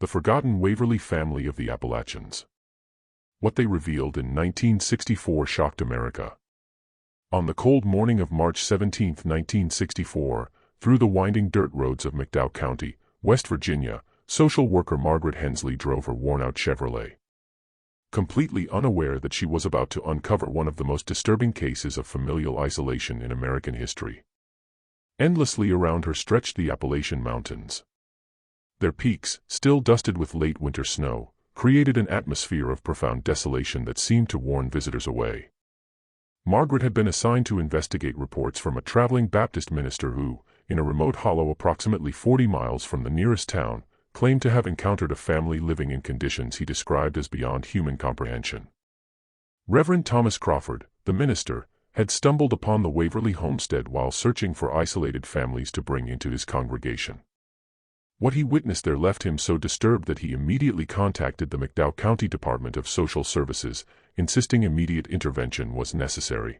The Forgotten Waverly Family of the Appalachians. What they revealed in 1964 shocked America. On the cold morning of March 17, 1964, through the winding dirt roads of McDowell County, West Virginia, social worker Margaret Hensley drove her worn-out Chevrolet. Completely unaware that she was about to uncover one of the most disturbing cases of familial isolation in American history. Endlessly around her stretched the Appalachian Mountains. Their peaks, still dusted with late winter snow, created an atmosphere of profound desolation that seemed to warn visitors away. Margaret had been assigned to investigate reports from a traveling Baptist minister who, in a remote hollow approximately 40 miles from the nearest town, claimed to have encountered a family living in conditions he described as beyond human comprehension. Reverend Thomas Crawford, the minister, had stumbled upon the Waverly homestead while searching for isolated families to bring into his congregation. What he witnessed there left him so disturbed that he immediately contacted the McDowell County Department of Social Services, insisting immediate intervention was necessary.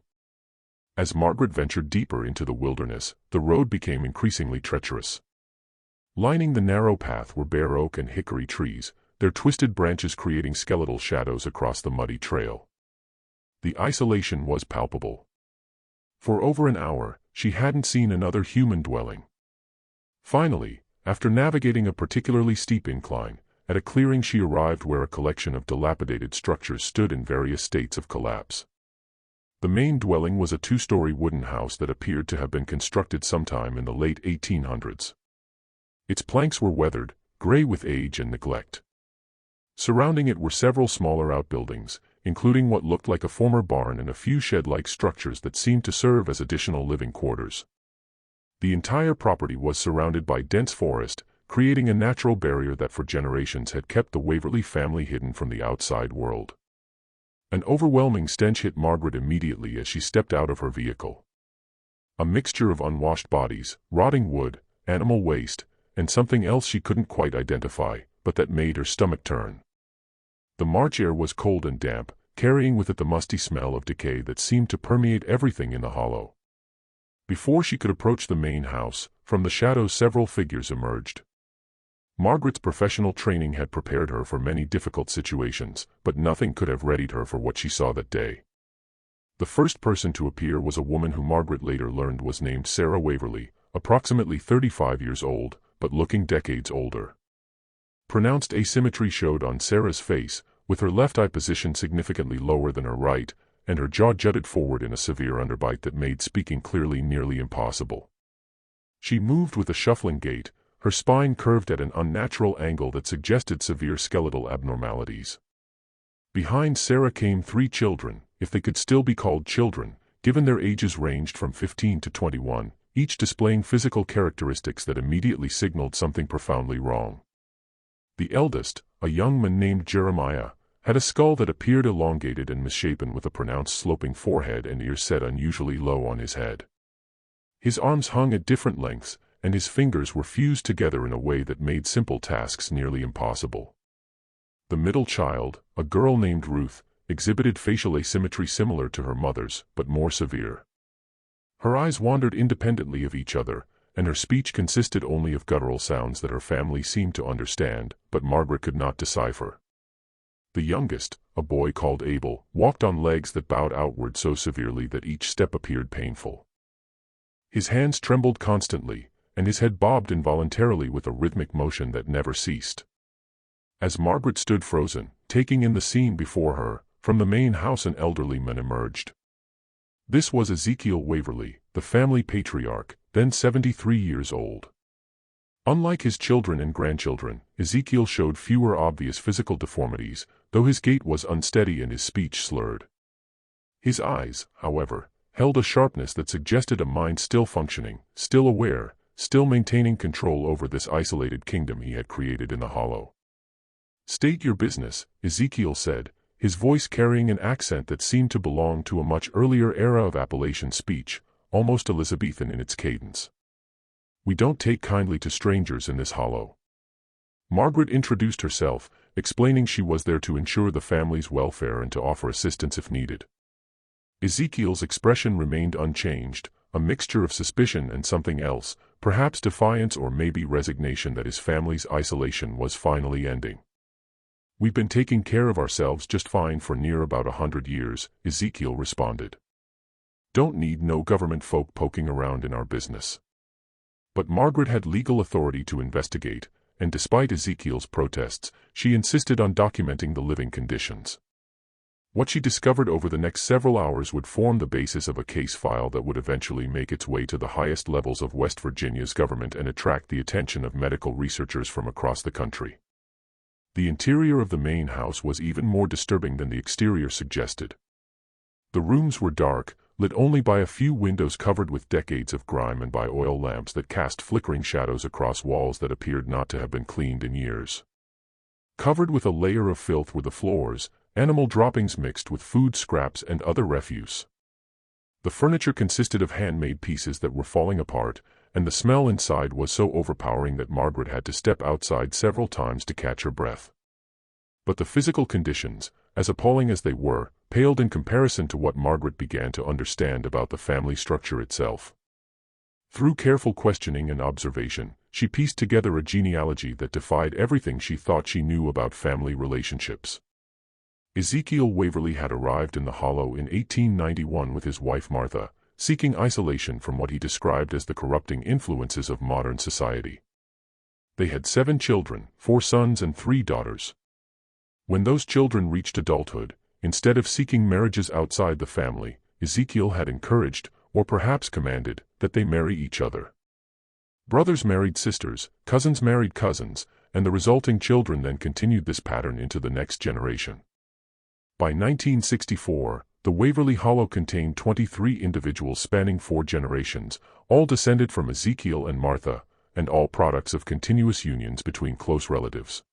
As Margaret ventured deeper into the wilderness, the road became increasingly treacherous. Lining the narrow path were bare oak and hickory trees, their twisted branches creating skeletal shadows across the muddy trail. The isolation was palpable. For over an hour, she hadn't seen another human dwelling. Finally, after navigating a particularly steep incline, at a clearing she arrived where a collection of dilapidated structures stood in various states of collapse. The main dwelling was a two-story wooden house that appeared to have been constructed sometime in the late 1800s. Its planks were weathered, gray with age and neglect. Surrounding it were several smaller outbuildings, including what looked like a former barn and a few shed-like structures that seemed to serve as additional living quarters. The entire property was surrounded by dense forest, creating a natural barrier that for generations had kept the Waverly family hidden from the outside world. An overwhelming stench hit Margaret immediately as she stepped out of her vehicle. A mixture of unwashed bodies, rotting wood, animal waste, and something else she couldn't quite identify, but that made her stomach turn. The March air was cold and damp, carrying with it the musty smell of decay that seemed to permeate everything in the hollow. Before she could approach the main house, from the shadows several figures emerged. Margaret's professional training had prepared her for many difficult situations, but nothing could have readied her for what she saw that day. The first person to appear was a woman who Margaret later learned was named Sarah Waverly, approximately 35 years old, but looking decades older. Pronounced asymmetry showed on Sarah's face, with her left eye positioned significantly lower than her right, and her jaw jutted forward in a severe underbite that made speaking clearly nearly impossible. She moved with a shuffling gait, her spine curved at an unnatural angle that suggested severe skeletal abnormalities. Behind Sarah came three children, if they could still be called children, given their ages ranged from 15 to 21, each displaying physical characteristics that immediately signaled something profoundly wrong. The eldest, a young man named Jeremiah, had a skull that appeared elongated and misshapen with a pronounced sloping forehead and ears set unusually low on his head. His arms hung at different lengths, and his fingers were fused together in a way that made simple tasks nearly impossible. The middle child, a girl named Ruth, exhibited facial asymmetry similar to her mother's, but more severe. Her eyes wandered independently of each other, and her speech consisted only of guttural sounds that her family seemed to understand, but Margaret could not decipher. The youngest, a boy called Abel, walked on legs that bowed outward so severely that each step appeared painful. His hands trembled constantly, and his head bobbed involuntarily with a rhythmic motion that never ceased. As Margaret stood frozen, taking in the scene before her, from the main house an elderly man emerged. This was Ezekiel Waverly, the family patriarch, then 73 years old. Unlike his children and grandchildren, Ezekiel showed fewer obvious physical deformities, though his gait was unsteady and his speech slurred. His eyes, however, held a sharpness that suggested a mind still functioning, still aware, still maintaining control over this isolated kingdom he had created in the hollow. "State your business," Ezekiel said, his voice carrying an accent that seemed to belong to a much earlier era of Appalachian speech, almost Elizabethan in its cadence. "We don't take kindly to strangers in this hollow." Margaret introduced herself, explaining she was there to ensure the family's welfare and to offer assistance if needed. Ezekiel's expression remained unchanged, a mixture of suspicion and something else, perhaps defiance or maybe resignation that his family's isolation was finally ending. "We've been taking care of ourselves just fine for near about 100 years, Ezekiel responded. "Don't need no government folk poking around in our business." But Margaret had legal authority to investigate, and despite Ezekiel's protests, she insisted on documenting the living conditions. What she discovered over the next several hours would form the basis of a case file that would eventually make its way to the highest levels of West Virginia's government and attract the attention of medical researchers from across the country. The interior of the main house was even more disturbing than the exterior suggested. The rooms were dark, lit only by a few windows covered with decades of grime and by oil lamps that cast flickering shadows across walls that appeared not to have been cleaned in years. Covered with a layer of filth were the floors, animal droppings mixed with food scraps and other refuse. The furniture consisted of handmade pieces that were falling apart, and the smell inside was so overpowering that Margaret had to step outside several times to catch her breath. But the physical conditions, as appalling as they were, paled in comparison to what Margaret began to understand about the family structure itself. Through careful questioning and observation, she pieced together a genealogy that defied everything she thought she knew about family relationships. Ezekiel Waverly had arrived in the Hollow in 1891 with his wife Martha, seeking isolation from what he described as the corrupting influences of modern society. They had 7 children, 4 sons and 3 daughters. When those children reached adulthood, instead of seeking marriages outside the family, Ezekiel had encouraged, or perhaps commanded, that they marry each other. Brothers married sisters, cousins married cousins, and the resulting children then continued this pattern into the next generation. By 1964, the Waverly Hollow contained 23 individuals spanning 4 generations, all descended from Ezekiel and Martha, and all products of continuous unions between close relatives.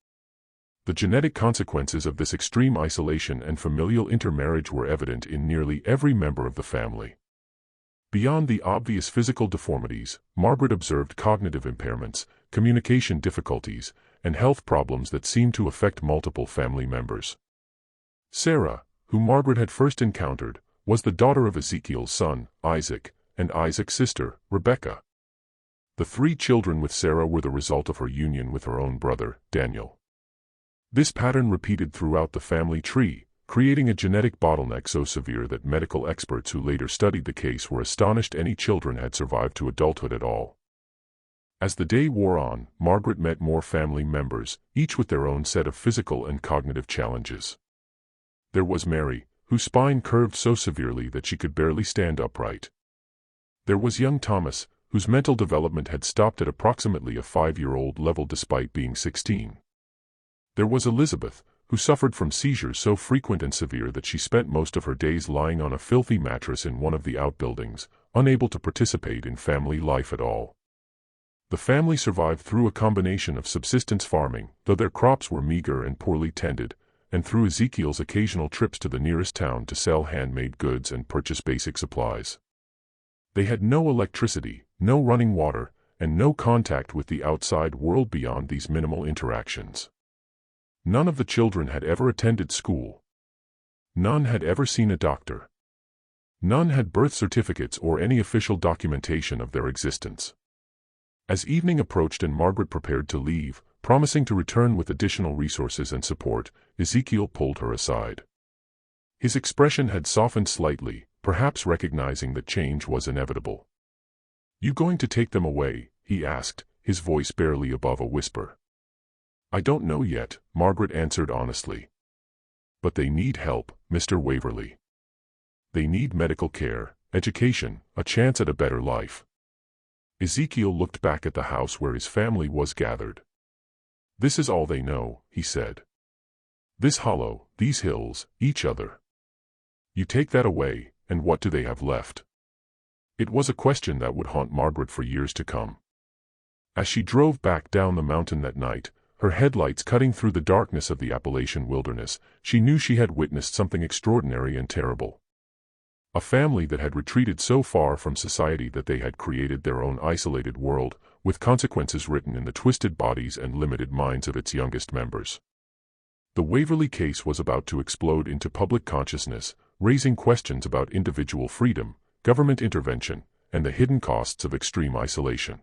The genetic consequences of this extreme isolation and familial intermarriage were evident in nearly every member of the family. Beyond the obvious physical deformities, Margaret observed cognitive impairments, communication difficulties, and health problems that seemed to affect multiple family members. Sarah, whom Margaret had first encountered, was the daughter of Ezekiel's son, Isaac, and Isaac's sister, Rebecca. The 3 children with Sarah were the result of her union with her own brother, Daniel. This pattern repeated throughout the family tree, creating a genetic bottleneck so severe that medical experts who later studied the case were astonished any children had survived to adulthood at all. As the day wore on, Margaret met more family members, each with their own set of physical and cognitive challenges. There was Mary, whose spine curved so severely that she could barely stand upright. There was young Thomas, whose mental development had stopped at approximately a 5-year-old level despite being 16. There was Elizabeth, who suffered from seizures so frequent and severe that she spent most of her days lying on a filthy mattress in one of the outbuildings, unable to participate in family life at all. The family survived through a combination of subsistence farming, though their crops were meager and poorly tended, and through Ezekiel's occasional trips to the nearest town to sell handmade goods and purchase basic supplies. They had no electricity, no running water, and no contact with the outside world beyond these minimal interactions. None of the children had ever attended school. None had ever seen a doctor. None had birth certificates or any official documentation of their existence. As evening approached and Margaret prepared to leave, promising to return with additional resources and support, Ezekiel pulled her aside. His expression had softened slightly, perhaps recognizing that change was inevitable. "You going to take them away?" he asked, his voice barely above a whisper. "I don't know yet," Margaret answered honestly. "But they need help, Mr. Waverly. They need medical care, education, a chance at a better life." Ezekiel looked back at the house where his family was gathered. "This is all they know," he said. "This hollow, these hills, each other. You take that away, and what do they have left?" It was a question that would haunt Margaret for years to come. As she drove back down the mountain that night, her headlights cutting through the darkness of the Appalachian wilderness, she knew she had witnessed something extraordinary and terrible. A family that had retreated so far from society that they had created their own isolated world, with consequences written in the twisted bodies and limited minds of its youngest members. The Waverly case was about to explode into public consciousness, raising questions about individual freedom, government intervention, and the hidden costs of extreme isolation.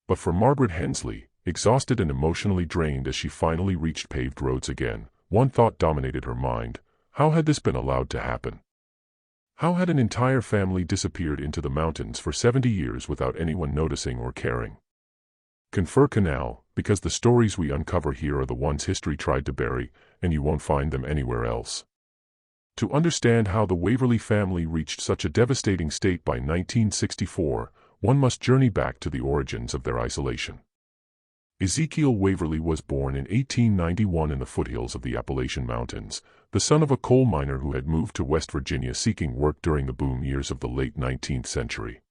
But for Margaret Hensley, exhausted and emotionally drained as she finally reached paved roads again, one thought dominated her mind: how had this been allowed to happen? How had an entire family disappeared into the mountains for 70 years without anyone noticing or caring? Confer Canal, because the stories we uncover here are the ones history tried to bury, and you won't find them anywhere else. To understand how the Waverly family reached such a devastating state by 1964, one must journey back to the origins of their isolation. Ezekiel Waverly was born in 1891 in the foothills of the Appalachian Mountains, the son of a coal miner who had moved to West Virginia seeking work during the boom years of the late 19th century.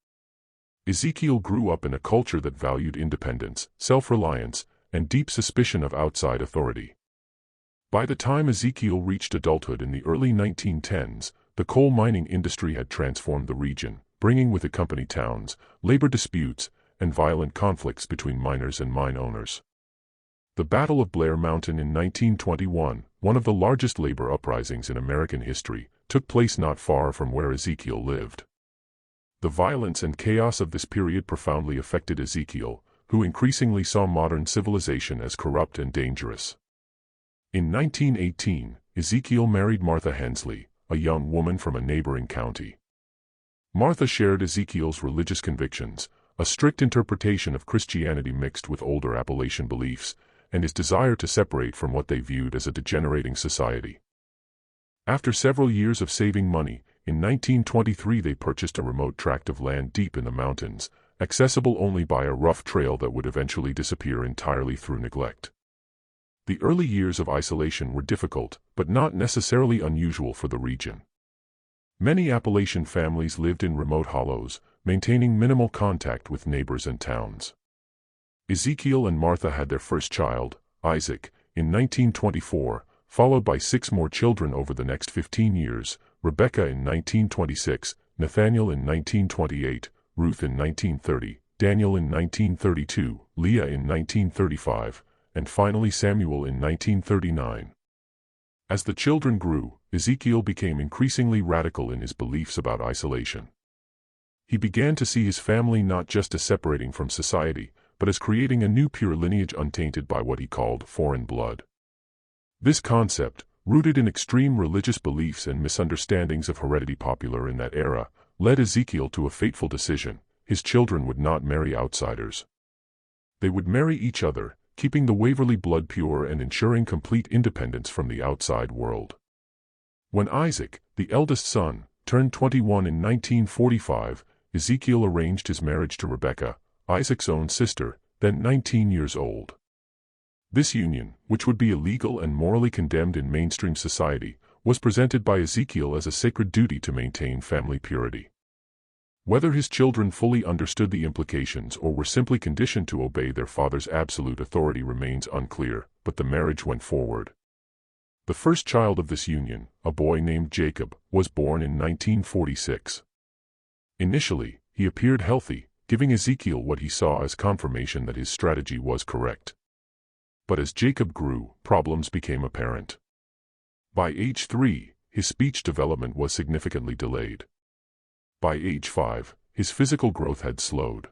Ezekiel grew up in a culture that valued independence, self-reliance, and deep suspicion of outside authority. By the time Ezekiel reached adulthood in the early 1910s, the coal mining industry had transformed the region, bringing with it company towns, labor disputes, and violent conflicts between miners and mine owners. The Battle of Blair Mountain in 1921, one of the largest labor uprisings in American history, took place not far from where Ezekiel lived. The violence and chaos of this period profoundly affected Ezekiel, who increasingly saw modern civilization as corrupt and dangerous. In 1918, Ezekiel married Martha Hensley, a young woman from a neighboring county. Martha shared Ezekiel's religious convictions, a strict interpretation of Christianity mixed with older Appalachian beliefs, and his desire to separate from what they viewed as a degenerating society. After several years of saving money, in 1923 they purchased a remote tract of land deep in the mountains, accessible only by a rough trail that would eventually disappear entirely through neglect. The early years of isolation were difficult, but not necessarily unusual for the region. Many Appalachian families lived in remote hollows, maintaining minimal contact with neighbors and towns. Ezekiel and Martha had their first child, Isaac, in 1924, followed by 6 more children over the next 15 years, Rebecca in 1926, Nathaniel in 1928, Ruth in 1930, Daniel in 1932, Leah in 1935, and finally Samuel in 1939. As the children grew, Ezekiel became increasingly radical in his beliefs about isolation. He began to see his family not just as separating from society, but as creating a new pure lineage untainted by what he called foreign blood. This concept, rooted in extreme religious beliefs and misunderstandings of heredity popular in that era, led Ezekiel to a fateful decision: his children would not marry outsiders. They would marry each other, keeping the Waverly blood pure and ensuring complete independence from the outside world. When Isaac, the eldest son, turned 21 in 1945, Ezekiel arranged his marriage to Rebecca, Isaac's own sister, then 19 years old. This union, which would be illegal and morally condemned in mainstream society, was presented by Ezekiel as a sacred duty to maintain family purity. Whether his children fully understood the implications or were simply conditioned to obey their father's absolute authority remains unclear, but the marriage went forward. The first child of this union, a boy named Jacob, was born in 1946. Initially, he appeared healthy, giving Ezekiel what he saw as confirmation that his strategy was correct. But as Jacob grew, problems became apparent. By age 3, his speech development was significantly delayed. By age 5, his physical growth had slowed.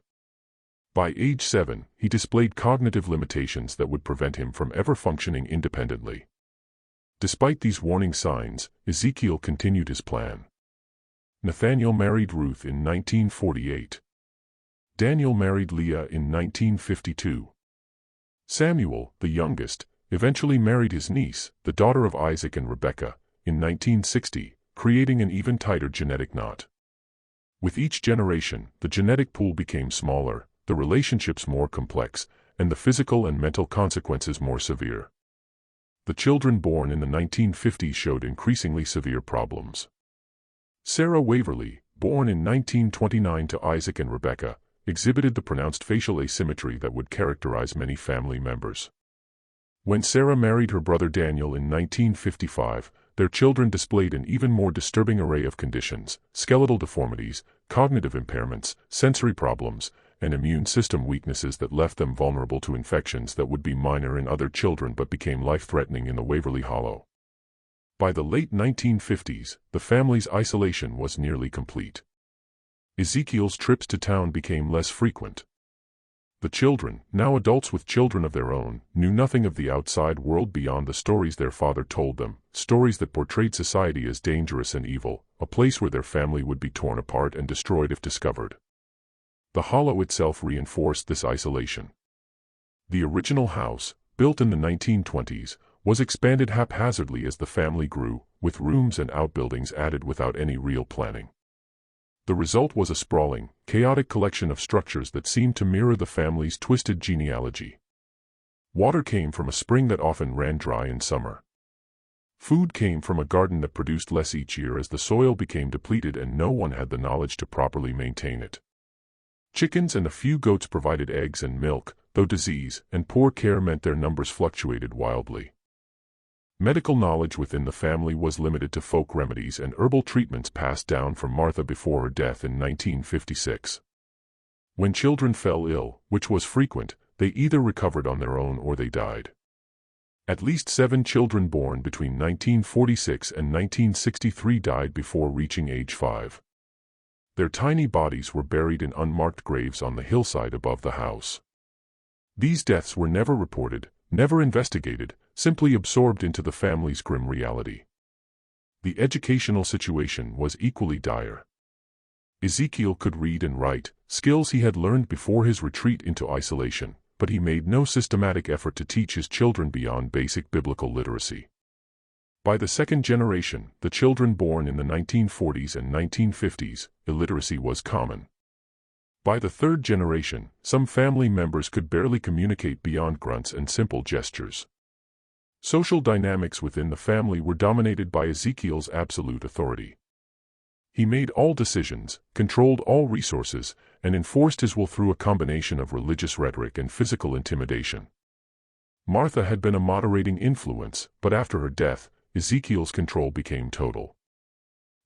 By age 7, he displayed cognitive limitations that would prevent him from ever functioning independently. Despite these warning signs, Ezekiel continued his plan. Nathaniel married Ruth in 1948. Daniel married Leah in 1952. Samuel, the youngest, eventually married his niece, the daughter of Isaac and Rebecca, in 1960, creating an even tighter genetic knot. With each generation, the genetic pool became smaller, the relationships more complex, and the physical and mental consequences more severe. The children born in the 1950s showed increasingly severe problems. Sarah Waverly, born in 1929 to Isaac and Rebecca, exhibited the pronounced facial asymmetry that would characterize many family members. When Sarah married her brother Daniel in 1955, their children displayed an even more disturbing array of conditions: skeletal deformities, cognitive impairments, sensory problems, and immune system weaknesses that left them vulnerable to infections that would be minor in other children but became life-threatening in the Waverly Hollow. By the late 1950s, the family's isolation was nearly complete. Ezekiel's trips to town became less frequent. The children, now adults with children of their own, knew nothing of the outside world beyond the stories their father told them, stories that portrayed society as dangerous and evil, a place where their family would be torn apart and destroyed if discovered. The hollow itself reinforced this isolation. The original house, built in the 1920s, was expanded haphazardly as the family grew, with rooms and outbuildings added without any real planning. The result was a sprawling, chaotic collection of structures that seemed to mirror the family's twisted genealogy. Water came from a spring that often ran dry in summer. Food came from a garden that produced less each year as the soil became depleted and no one had the knowledge to properly maintain it. Chickens and a few goats provided eggs and milk, though disease and poor care meant their numbers fluctuated wildly. Medical knowledge within the family was limited to folk remedies and herbal treatments passed down from Martha before her death in 1956. When children fell ill, which was frequent, they either recovered on their own or they died. At least 7 children born between 1946 and 1963 died before reaching age 5. Their tiny bodies were buried in unmarked graves on the hillside above the house. These deaths were never reported, never investigated, simply absorbed into the family's grim reality. The educational situation was equally dire. Ezekiel could read and write, skills he had learned before his retreat into isolation, but he made no systematic effort to teach his children beyond basic biblical literacy. By the second generation, the children born in the 1940s and 1950s, illiteracy was common. By the third generation, some family members could barely communicate beyond grunts and simple gestures. Social dynamics within the family were dominated by Ezekiel's absolute authority. He made all decisions, controlled all resources, and enforced his will through a combination of religious rhetoric and physical intimidation. Martha had been a moderating influence, but after her death, Ezekiel's control became total.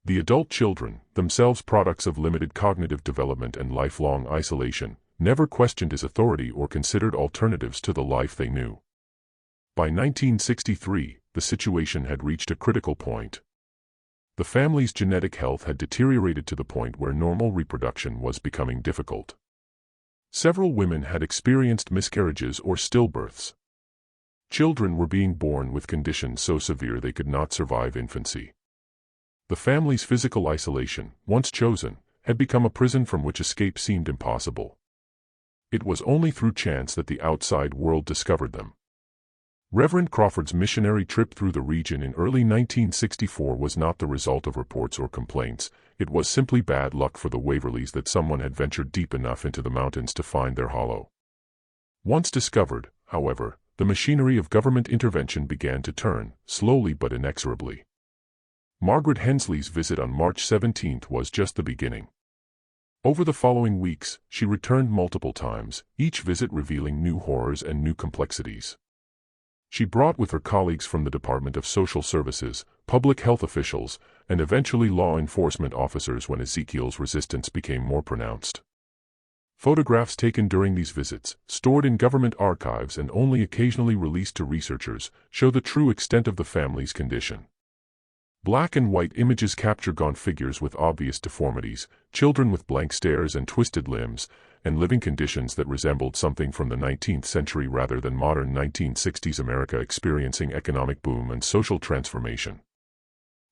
The adult children, themselves products of limited cognitive development and lifelong isolation, never questioned his authority or considered alternatives to the life they knew. By 1963, the situation had reached a critical point. The family's genetic health had deteriorated to the point where normal reproduction was becoming difficult. Several women had experienced miscarriages or stillbirths. Children were being born with conditions so severe they could not survive infancy. The family's physical isolation, once chosen, had become a prison from which escape seemed impossible. It was only through chance that the outside world discovered them. Reverend Crawford's missionary trip through the region in early 1964 was not the result of reports or complaints, it was simply bad luck for the Waverlys that someone had ventured deep enough into the mountains to find their hollow. Once discovered, however, the machinery of government intervention began to turn, slowly but inexorably. Margaret Hensley's visit on March 17 was just the beginning. Over the following weeks, she returned multiple times, each visit revealing new horrors and new complexities. She brought with her colleagues from the Department of Social Services, public health officials, and eventually law enforcement officers when Ezekiel's resistance became more pronounced. Photographs taken during these visits, stored in government archives and only occasionally released to researchers, show the true extent of the family's condition. Black and white images capture gaunt figures with obvious deformities, children with blank stares and twisted limbs, and living conditions that resembled something from the 19th century rather than modern 1960s America experiencing economic boom and social transformation.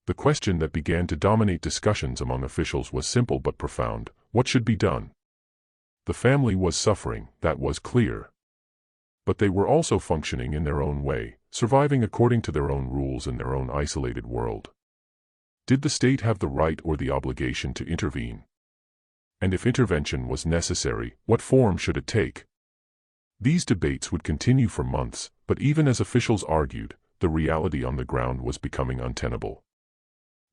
The question that began to dominate discussions among officials was simple but profound: what should be done? The family was suffering, that was clear. But they were also functioning in their own way, surviving according to their own rules in their own isolated world. Did the state have the right or the obligation to intervene? And if intervention was necessary, what form should it take? These debates would continue for months, but even as officials argued, the reality on the ground was becoming untenable.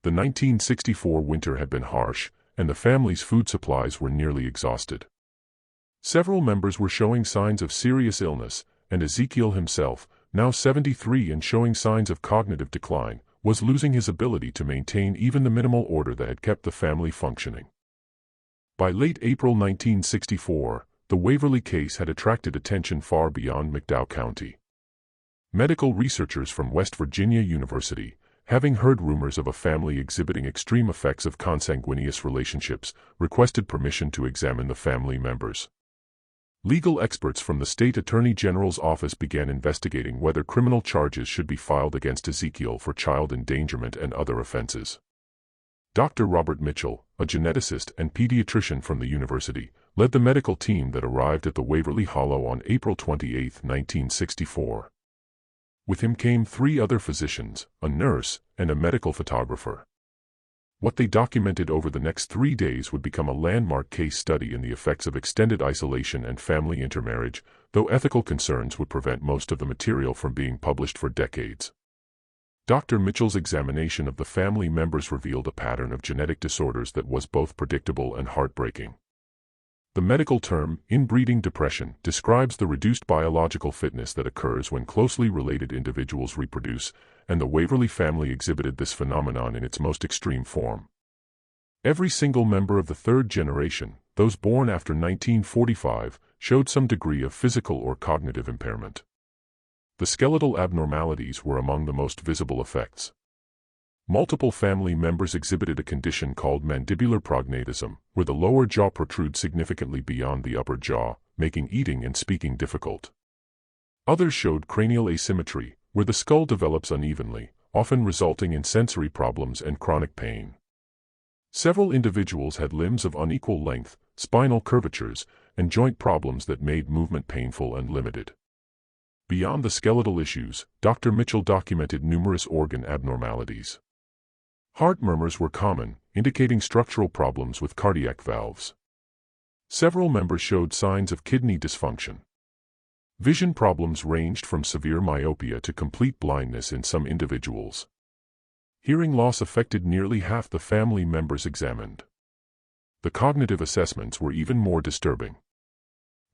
The 1964 winter had been harsh, and the family's food supplies were nearly exhausted. Several members were showing signs of serious illness, and Ezekiel himself, now 73 and showing signs of cognitive decline, was losing his ability to maintain even the minimal order that had kept the family functioning. By late April 1964, the Waverly case had attracted attention far beyond McDowell County. Medical researchers from West Virginia University, having heard rumors of a family exhibiting extreme effects of consanguineous relationships, requested permission to examine the family members. Legal experts from the state attorney general's office began investigating whether criminal charges should be filed against Ezekiel for child endangerment and other offenses. Dr. Robert Mitchell, a geneticist and pediatrician from the university, led the medical team that arrived at the Waverly Hollow on April 28, 1964. With him came 3 other physicians, a nurse, and a medical photographer. What they documented over the next 3 days would become a landmark case study in the effects of extended isolation and family intermarriage, though ethical concerns would prevent most of the material from being published for decades. Dr. Mitchell's examination of the family members revealed a pattern of genetic disorders that was both predictable and heartbreaking. The medical term, inbreeding depression, describes the reduced biological fitness that occurs when closely related individuals reproduce, and the Waverly family exhibited this phenomenon in its most extreme form. Every single member of the 3rd generation, those born after 1945, showed some degree of physical or cognitive impairment. The skeletal abnormalities were among the most visible effects. Multiple family members exhibited a condition called mandibular prognatism, where the lower jaw protrudes significantly beyond the upper jaw, making eating and speaking difficult. Others showed cranial asymmetry, where the skull develops unevenly, often resulting in sensory problems and chronic pain. Several individuals had limbs of unequal length, spinal curvatures, and joint problems that made movement painful and limited. Beyond the skeletal issues, Dr. Mitchell documented numerous organ abnormalities. Heart murmurs were common, indicating structural problems with cardiac valves. Several members showed signs of kidney dysfunction. Vision problems ranged from severe myopia to complete blindness in some individuals. Hearing loss affected nearly half the family members examined. The cognitive assessments were even more disturbing.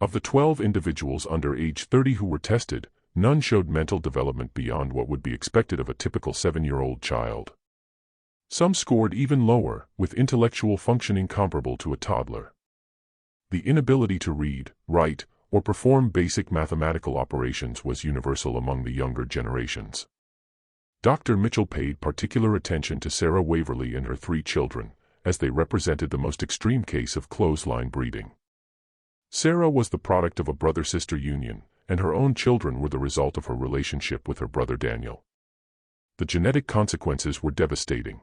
Of the 12 individuals under age 30 who were tested, none showed mental development beyond what would be expected of a typical 7-year-old child. Some scored even lower, with intellectual functioning comparable to a toddler. The inability to read, write, or perform basic mathematical operations was universal among the younger generations. Dr. Mitchell paid particular attention to Sarah Waverly and her 3 children, as they represented the most extreme case of clothesline breeding. Sarah was the product of a brother-sister union, and her own children were the result of her relationship with her brother Daniel. The genetic consequences were devastating.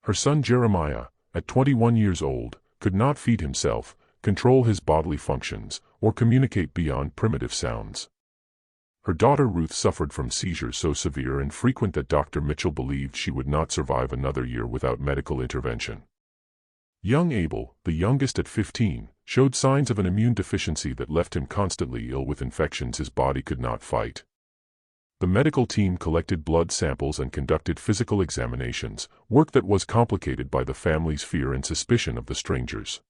Her son Jeremiah, at 21 years old, could not feed himself, control his bodily functions, or communicate beyond primitive sounds. Her daughter Ruth suffered from seizures so severe and frequent that Dr. Mitchell believed she would not survive another year without medical intervention. Young Abel, the youngest at 15, showed signs of an immune deficiency that left him constantly ill with infections his body could not fight. The medical team collected blood samples and conducted physical examinations, work that was complicated by the family's fear and suspicion of the strangers.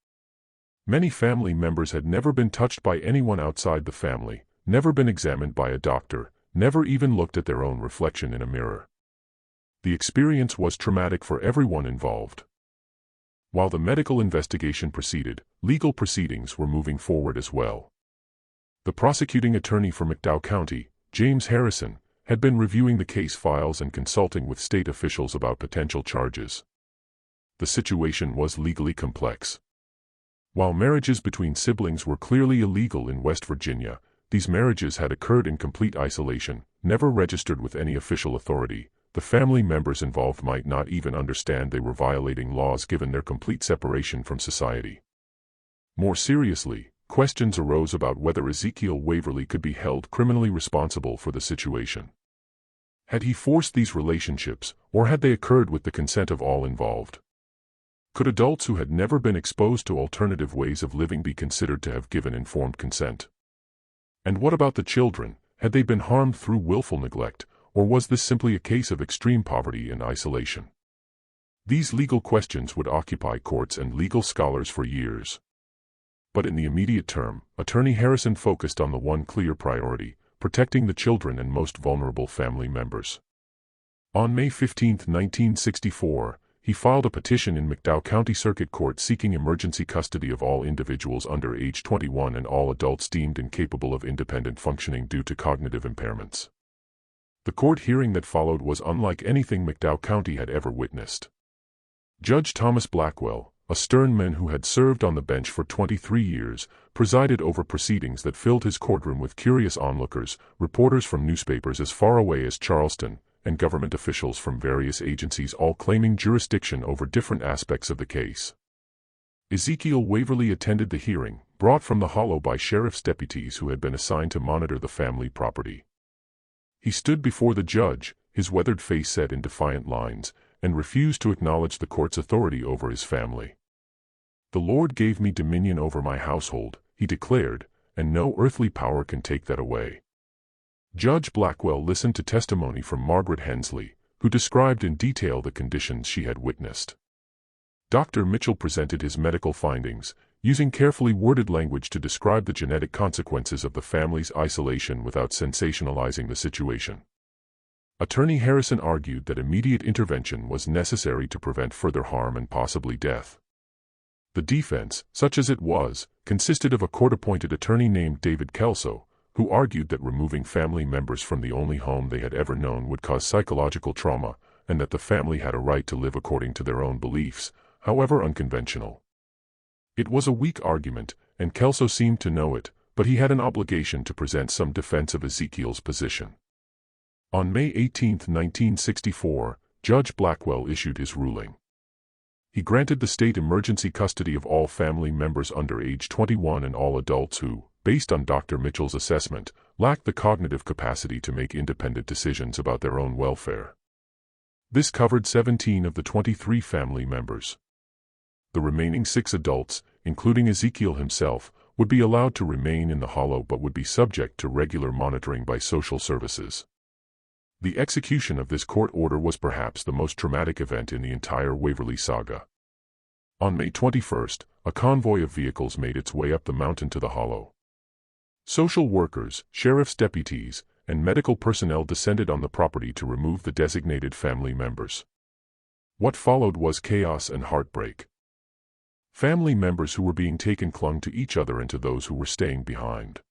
Many family members had never been touched by anyone outside the family, never been examined by a doctor, never even looked at their own reflection in a mirror. The experience was traumatic for everyone involved. While the medical investigation proceeded, legal proceedings were moving forward as well. The prosecuting attorney for McDowell County, James Harrison, had been reviewing the case files and consulting with state officials about potential charges. The situation was legally complex. While marriages between siblings were clearly illegal in West Virginia, these marriages had occurred in complete isolation, never registered with any official authority. The family members involved might not even understand they were violating laws given their complete separation from society. More seriously, questions arose about whether Ezekiel Waverly could be held criminally responsible for the situation. Had he forced these relationships, or had they occurred with the consent of all involved? Could adults who had never been exposed to alternative ways of living be considered to have given informed consent? And what about the children? Had they been harmed through willful neglect, or was this simply a case of extreme poverty and isolation? These legal questions would occupy courts and legal scholars for years. But in the immediate term, Attorney Harrison focused on the one clear priority: protecting the children and most vulnerable family members. On May 15, 1964, he filed a petition in McDowell County Circuit Court seeking emergency custody of all individuals under age 21 and all adults deemed incapable of independent functioning due to cognitive impairments. The court hearing that followed was unlike anything McDowell County had ever witnessed. Judge Thomas Blackwell, a stern man who had served on the bench for 23 years, presided over proceedings that filled his courtroom with curious onlookers, reporters from newspapers as far away as Charleston, and government officials from various agencies, all claiming jurisdiction over different aspects of the case. Ezekiel Waverly attended the hearing, brought from the Hollow by sheriff's deputies who had been assigned to monitor the family property. He stood before the judge, his weathered face set in defiant lines, and refused to acknowledge the court's authority over his family. "The Lord gave me dominion over my household," he declared, "and no earthly power can take that away." Judge Blackwell listened to testimony from Margaret Hensley, who described in detail the conditions she had witnessed. Dr. Mitchell presented his medical findings, using carefully worded language to describe the genetic consequences of the family's isolation without sensationalizing the situation. Attorney Harrison argued that immediate intervention was necessary to prevent further harm and possibly death. The defense, such as it was, consisted of a court-appointed attorney named David Kelso, who argued that removing family members from the only home they had ever known would cause psychological trauma, and that the family had a right to live according to their own beliefs, however unconventional. It was a weak argument, and Kelso seemed to know it, but he had an obligation to present some defense of Ezekiel's position. On May 18, 1964, Judge Blackwell issued his ruling. He granted the state emergency custody of all family members under age 21 and all adults who, based on Dr. Mitchell's assessment, lacked the cognitive capacity to make independent decisions about their own welfare. This covered 17 of the 23 family members. The remaining 6 adults, including Ezekiel himself, would be allowed to remain in the Hollow but would be subject to regular monitoring by social services. The execution of this court order was perhaps the most traumatic event in the entire Waverly saga. On May 21, a convoy of vehicles made its way up the mountain to the Hollow. Social workers, sheriff's deputies, and medical personnel descended on the property to remove the designated family members. What followed was chaos and heartbreak. Family members who were being taken clung to each other and to those who were staying behind.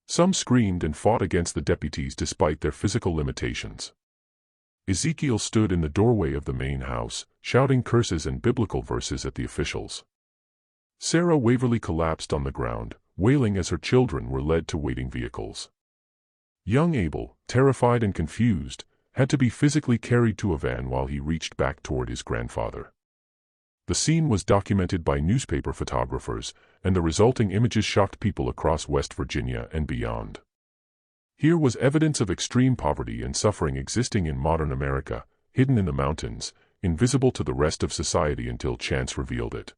Some screamed and fought against the deputies despite their physical limitations. Ezekiel stood in the doorway of the main house, shouting curses and biblical verses at the officials. Sarah Waverly collapsed on the ground, wailing as her children were led to waiting vehicles. Young Abel, terrified and confused, had to be physically carried to a van while he reached back toward his grandfather. The scene was documented by newspaper photographers, and the resulting images shocked people across West Virginia and beyond. Here was evidence of extreme poverty and suffering existing in modern America, hidden in the mountains, invisible to the rest of society until chance revealed it.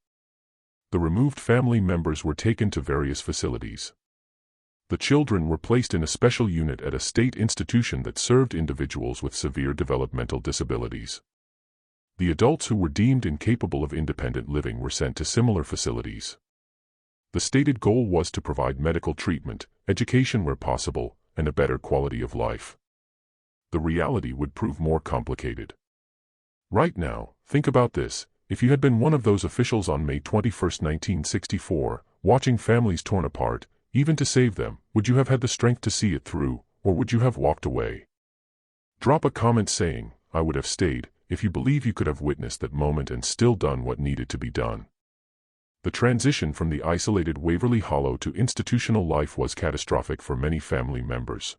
The removed family members were taken to various facilities. The children were placed in a special unit at a state institution that served individuals with severe developmental disabilities. The adults who were deemed incapable of independent living were sent to similar facilities. The stated goal was to provide medical treatment, education where possible, and a better quality of life. The reality would prove more complicated. Right now, think about this: if you had been one of those officials on May 21, 1964, watching families torn apart, even to save them, would you have had the strength to see it through, or would you have walked away? Drop a comment saying, "I would have stayed," if you believe you could have witnessed that moment and still done what needed to be done. The transition from the isolated Waverly Hollow to institutional life was catastrophic for many family members.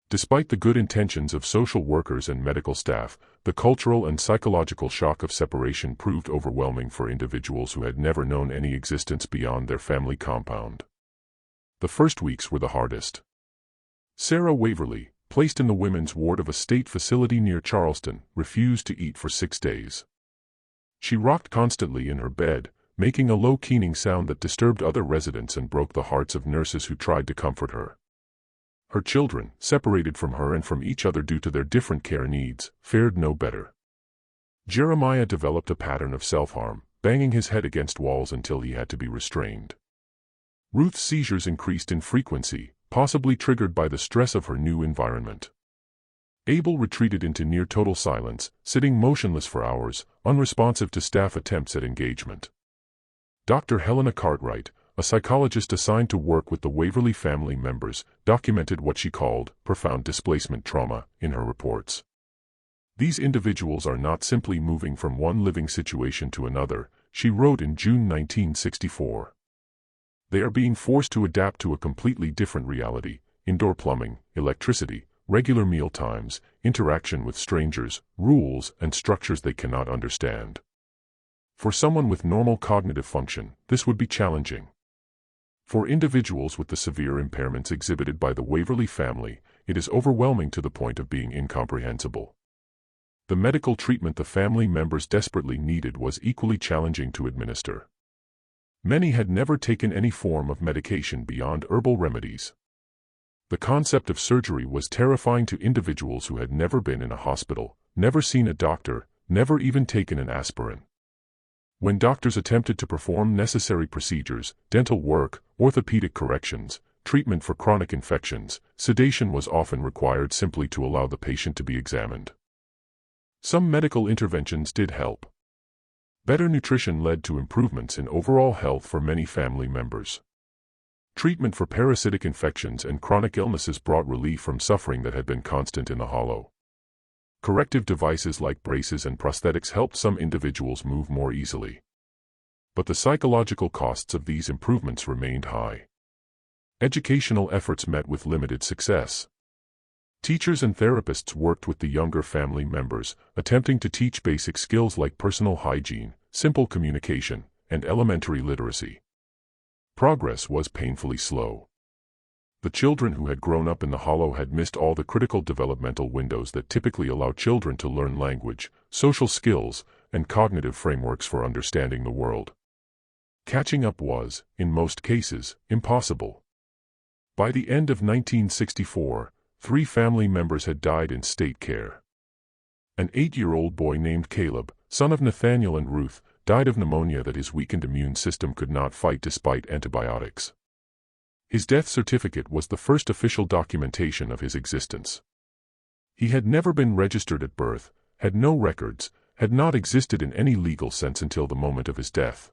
Despite the good intentions of social workers and medical staff, the cultural and psychological shock of separation proved overwhelming for individuals who had never known any existence beyond their family compound. The first weeks were the hardest. Sarah Waverly, placed in the women's ward of a state facility near Charleston, refused to eat for 6 days. She rocked constantly in her bed, making a low keening sound that disturbed other residents and broke the hearts of nurses who tried to comfort her. Her children, separated from her and from each other due to their different care needs, fared no better. Jeremiah developed a pattern of self-harm, banging his head against walls until he had to be restrained. Ruth's seizures increased in frequency, possibly triggered by the stress of her new environment. Abel retreated into near-total silence, sitting motionless for hours, unresponsive to staff attempts at engagement. Dr. Helena Cartwright, a psychologist assigned to work with the Waverly family members, documented what she called profound displacement trauma in her reports. These individuals are not simply moving from one living situation to another, she wrote in June 1964. They are being forced to adapt to a completely different reality: indoor plumbing, electricity, regular meal times, interaction with strangers, rules and structures they cannot understand. For someone with normal cognitive function, this would be challenging. For individuals with the severe impairments exhibited by the Waverly family, it is overwhelming to the point of being incomprehensible. The medical treatment the family members desperately needed was equally challenging to administer. Many had never taken any form of medication beyond herbal remedies. The concept of surgery was terrifying to individuals who had never been in a hospital, never seen a doctor, never even taken an aspirin. When doctors attempted to perform necessary procedures, dental work, orthopedic corrections, treatment for chronic infections, sedation was often required simply to allow the patient to be examined. Some medical interventions did help. Better nutrition led to improvements in overall health for many family members. Treatment for parasitic infections and chronic illnesses brought relief from suffering that had been constant in the hollow. Corrective devices like braces and prosthetics helped some individuals move more easily. But the psychological costs of these improvements remained high. Educational efforts met with limited success. Teachers and therapists worked with the younger family members, attempting to teach basic skills like personal hygiene, simple communication, and elementary literacy. Progress was painfully slow. The children who had grown up in the hollow had missed all the critical developmental windows that typically allow children to learn language, social skills, and cognitive frameworks for understanding the world. Catching up was, in most cases, impossible. By the end of 1964, 3 family members had died in state care. An 8-year-old boy named Caleb, son of Nathaniel and Ruth, died of pneumonia that his weakened immune system could not fight despite antibiotics. His death certificate was the first official documentation of his existence. He had never been registered at birth, had no records, had not existed in any legal sense until the moment of his death.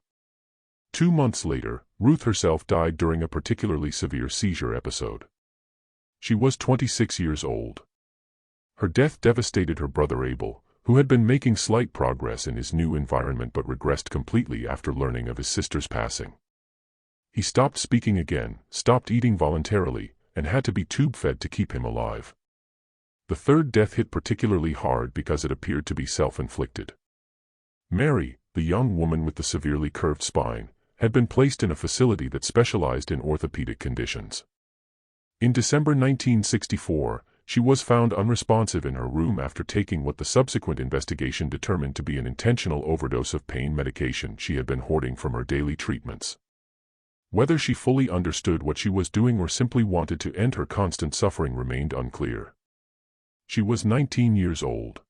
2 months later, Ruth herself died during a particularly severe seizure episode. She was 26 years old. Her death devastated her brother Abel, who had been making slight progress in his new environment but regressed completely after learning of his sister's passing. He stopped speaking again, stopped eating voluntarily, and had to be tube-fed to keep him alive. The third death hit particularly hard because it appeared to be self-inflicted. Mary, the young woman with the severely curved spine, had been placed in a facility that specialized in orthopedic conditions. In December 1964, she was found unresponsive in her room after taking what the subsequent investigation determined to be an intentional overdose of pain medication she had been hoarding from her daily treatments. Whether she fully understood what she was doing or simply wanted to end her constant suffering remained unclear. She was 19 years old.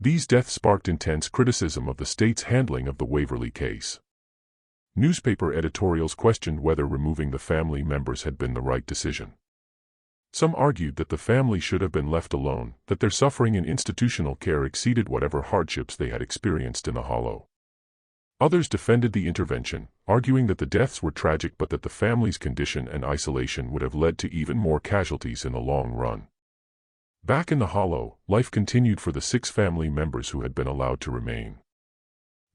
These deaths sparked intense criticism of the state's handling of the Waverly case. Newspaper editorials questioned whether removing the family members had been the right decision. Some argued that the family should have been left alone, that their suffering in institutional care exceeded whatever hardships they had experienced in the hollow. Others defended the intervention, arguing that the deaths were tragic but that the family's condition and isolation would have led to even more casualties in the long run. Back in the hollow, life continued for the 6 family members who had been allowed to remain.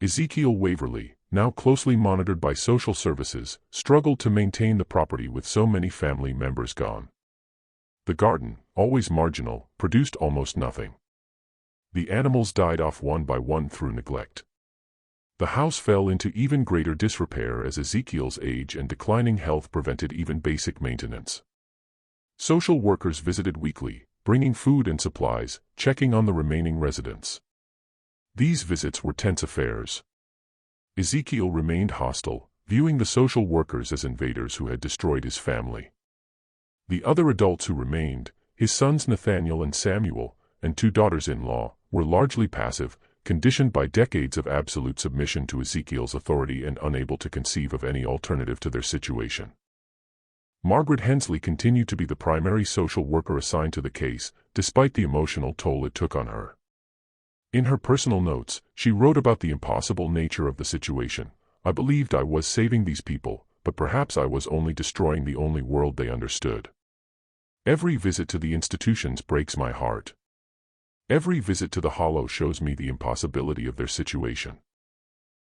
Ezekiel Waverly, now closely monitored by social services, struggled to maintain the property with so many family members gone. The garden, always marginal, produced almost nothing. The animals died off one by one through neglect. The house fell into even greater disrepair as Ezekiel's age and declining health prevented even basic maintenance. Social workers visited weekly, bringing food and supplies, checking on the remaining residents. These visits were tense affairs. Ezekiel remained hostile, viewing the social workers as invaders who had destroyed his family. The other adults who remained, his sons Nathaniel and Samuel, and 2 daughters-in-law, were largely passive, conditioned by decades of absolute submission to Ezekiel's authority and unable to conceive of any alternative to their situation. Margaret Hensley continued to be the primary social worker assigned to the case, despite the emotional toll it took on her. In her personal notes, she wrote about the impossible nature of the situation. "I believed I was saving these people, but perhaps I was only destroying the only world they understood. Every visit to the institutions breaks my heart. Every visit to the hollow shows me the impossibility of their situation.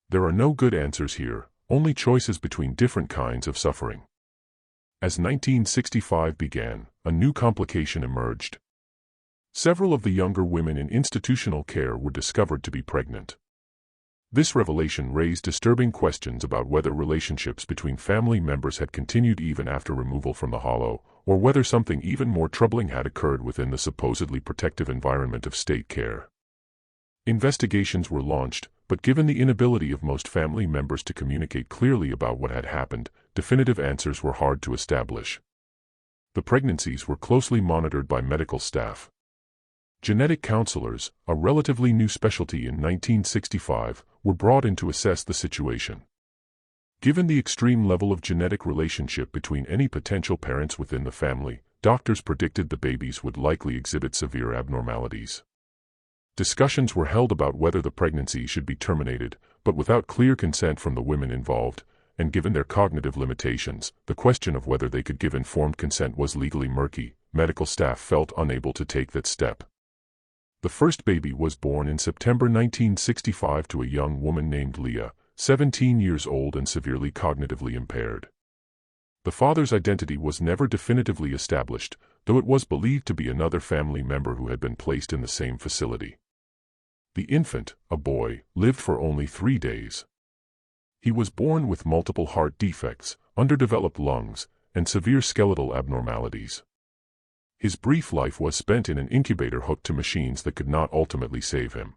There are no good answers here, only choices between different kinds of suffering. As 1965 began, a new complication emerged. Several of the younger women in institutional care were discovered to be pregnant. This revelation raised disturbing questions about whether relationships between family members had continued even after removal from the hollow, or whether something even more troubling had occurred within the supposedly protective environment of state care. Investigations were launched, but given the inability of most family members to communicate clearly about what had happened, definitive answers were hard to establish. The pregnancies were closely monitored by medical staff. Genetic counselors, a relatively new specialty in 1965, were brought in to assess the situation. Given the extreme level of genetic relationship between any potential parents within the family, doctors predicted the babies would likely exhibit severe abnormalities. Discussions were held about whether the pregnancy should be terminated, but without clear consent from the women involved, and given their cognitive limitations, the question of whether they could give informed consent was legally murky. Medical staff felt unable to take that step. The first baby was born in September 1965 to a young woman named Leah, 17 years old and severely cognitively impaired. The father's identity was never definitively established, though it was believed to be another family member who had been placed in the same facility. The infant, a boy, lived for only 3 days. He was born with multiple heart defects, underdeveloped lungs, and severe skeletal abnormalities. His brief life was spent in an incubator hooked to machines that could not ultimately save him.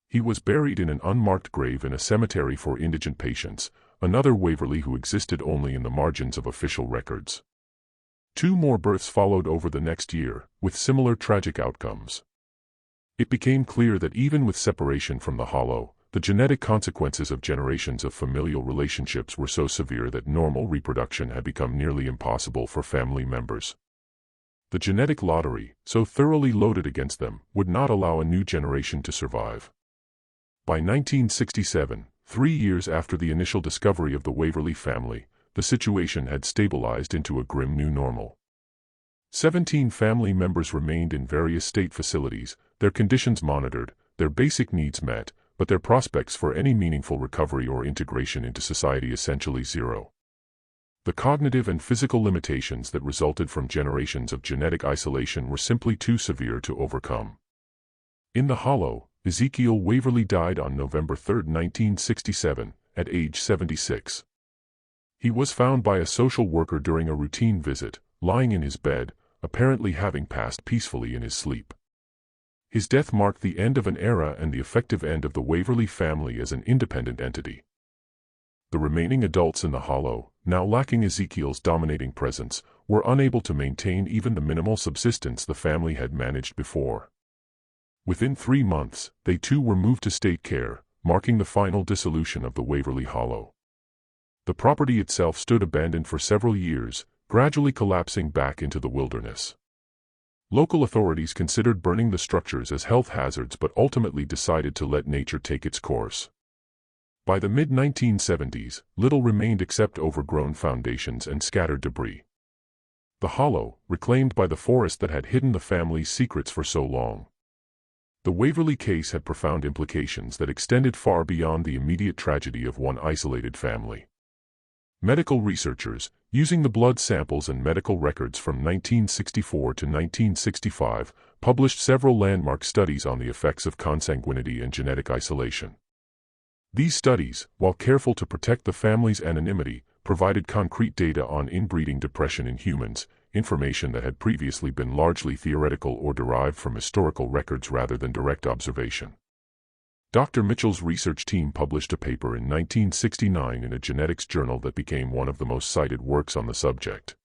He was buried in an unmarked grave in a cemetery for indigent patients, another Waverly who existed only in the margins of official records. 2 more births followed over the next year, with similar tragic outcomes. It became clear that even with separation from the hollow, the genetic consequences of generations of familial relationships were so severe that normal reproduction had become nearly impossible for family members. The genetic lottery, so thoroughly loaded against them, would not allow a new generation to survive. By 1967, 3 years after the initial discovery of the Waverly family, the situation had stabilized into a grim new normal. 17 family members remained in various state facilities, their conditions monitored, their basic needs met, but their prospects for any meaningful recovery or integration into society essentially zero. The cognitive and physical limitations that resulted from generations of genetic isolation were simply too severe to overcome. In the hollow, Ezekiel Waverly died on November 3, 1967, at age 76. He was found by a social worker during a routine visit, lying in his bed, apparently having passed peacefully in his sleep. His death marked the end of an era and the effective end of the Waverly family as an independent entity. The remaining adults in the hollow, now lacking Ezekiel's dominating presence, were unable to maintain even the minimal subsistence the family had managed before. Within 3 months, they too were moved to state care, marking the final dissolution of the Waverly Hollow. The property itself stood abandoned for several years, gradually collapsing back into the wilderness. Local authorities considered burning the structures as health hazards but ultimately decided to let nature take its course. By the mid-1970s, little remained except overgrown foundations and scattered debris. The hollow, reclaimed by the forest that had hidden the family's secrets for so long. The Waverly case had profound implications that extended far beyond the immediate tragedy of one isolated family. Medical researchers, using the blood samples and medical records from 1964 to 1965, published several landmark studies on the effects of consanguinity and genetic isolation. These studies, while careful to protect the family's anonymity, provided concrete data on inbreeding depression in humans, information that had previously been largely theoretical or derived from historical records rather than direct observation. Dr. Mitchell's research team published a paper in 1969 in a genetics journal that became one of the most cited works on the subject.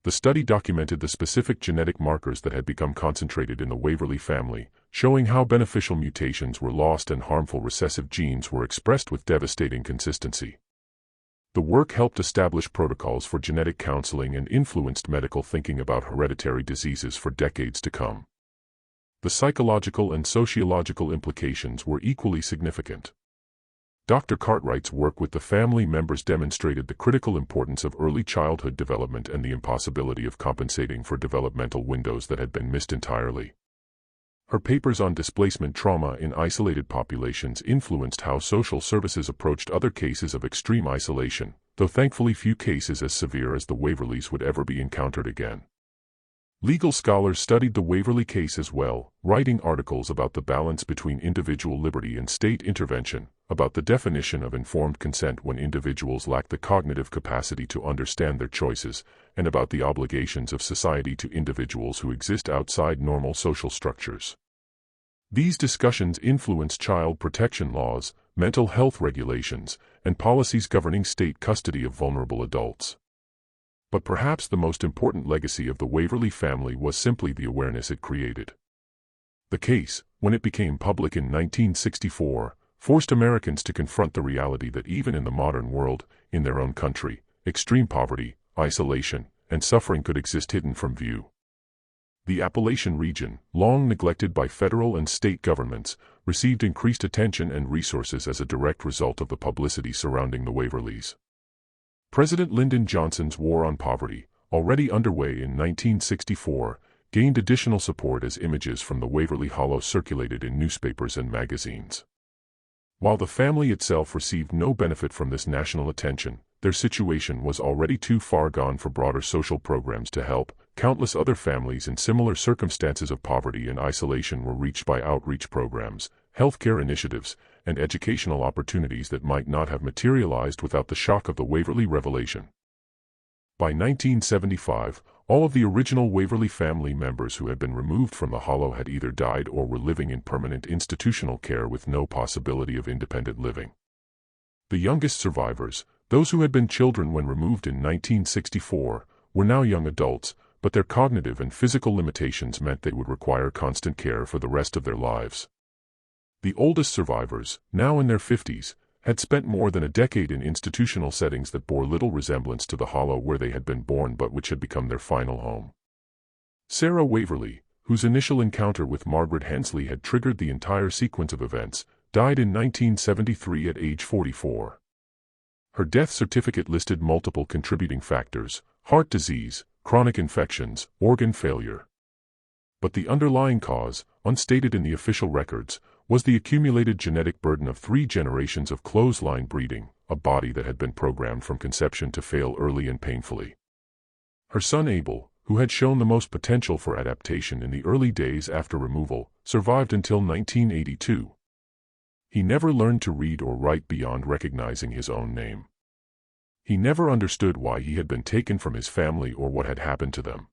The study documented the specific genetic markers that had become concentrated in the Waverly family, showing how beneficial mutations were lost and harmful recessive genes were expressed with devastating consistency. The work helped establish protocols for genetic counseling and influenced medical thinking about hereditary diseases for decades to come. The psychological and sociological implications were equally significant. Dr. Cartwright's work with the family members demonstrated the critical importance of early childhood development and the impossibility of compensating for developmental windows that had been missed entirely. Her papers on displacement trauma in isolated populations influenced how social services approached other cases of extreme isolation, though thankfully few cases as severe as the Waverlys would ever be encountered again. Legal scholars studied the Waverly case as well, writing articles about the balance between individual liberty and state intervention, about the definition of informed consent when individuals lack the cognitive capacity to understand their choices, and about the obligations of society to individuals who exist outside normal social structures. These discussions influenced child protection laws, mental health regulations, and policies governing state custody of vulnerable adults. But perhaps the most important legacy of the Waverly family was simply the awareness it created. The case, when it became public in 1964, forced Americans to confront the reality that even in the modern world, in their own country, extreme poverty, isolation, and suffering could exist hidden from view. The Appalachian region, long neglected by federal and state governments, received increased attention and resources as a direct result of the publicity surrounding the Waverlys. President Lyndon Johnson's War on Poverty, already underway in 1964, gained additional support as images from the Waverly Hollow circulated in newspapers and magazines. While the family itself received no benefit from this national attention, their situation was already too far gone for broader social programs to help. Countless other families in similar circumstances of poverty and isolation were reached by outreach programs, healthcare initiatives, and educational opportunities that might not have materialized without the shock of the Waverly revelation. By 1975, all of the original Waverly family members who had been removed from the Hollow had either died or were living in permanent institutional care with no possibility of independent living. The youngest survivors, those who had been children when removed in 1964, were now young adults, but their cognitive and physical limitations meant they would require constant care for the rest of their lives. The oldest survivors, now in their 50s, had spent more than a decade in institutional settings that bore little resemblance to the Hollow where they had been born but which had become their final home. Sarah Waverly, whose initial encounter with Margaret Hensley had triggered the entire sequence of events, died in 1973 at age 44. Her death certificate listed multiple contributing factors: heart disease, chronic infections, organ failure. But the underlying cause, unstated in the official records, was the accumulated genetic burden of 3 generations of clothesline breeding, a body that had been programmed from conception to fail early and painfully. Her son Abel, who had shown the most potential for adaptation in the early days after removal, survived until 1982. He never learned to read or write beyond recognizing his own name. He never understood why he had been taken from his family or what had happened to them.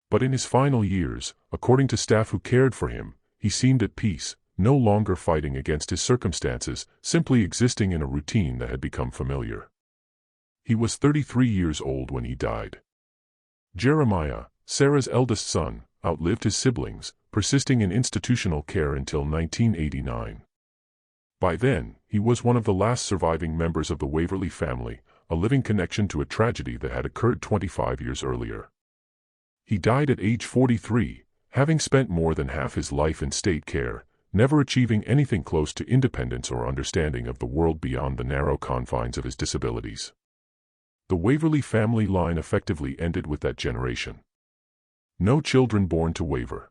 But in his final years, according to staff who cared for him, he seemed at peace, no longer fighting against his circumstances, simply existing in a routine that had become familiar. He was 33 years old when he died. Jeremiah, Sarah's eldest son, outlived his siblings, persisting in institutional care until 1989. By then, he was one of the last surviving members of the Waverly family, a living connection to a tragedy that had occurred 25 years earlier. He died at age 43, having spent more than half his life in state care, never achieving anything close to independence or understanding of the world beyond the narrow confines of his disabilities. The Waverly family line effectively ended with that generation. No children born to Waver.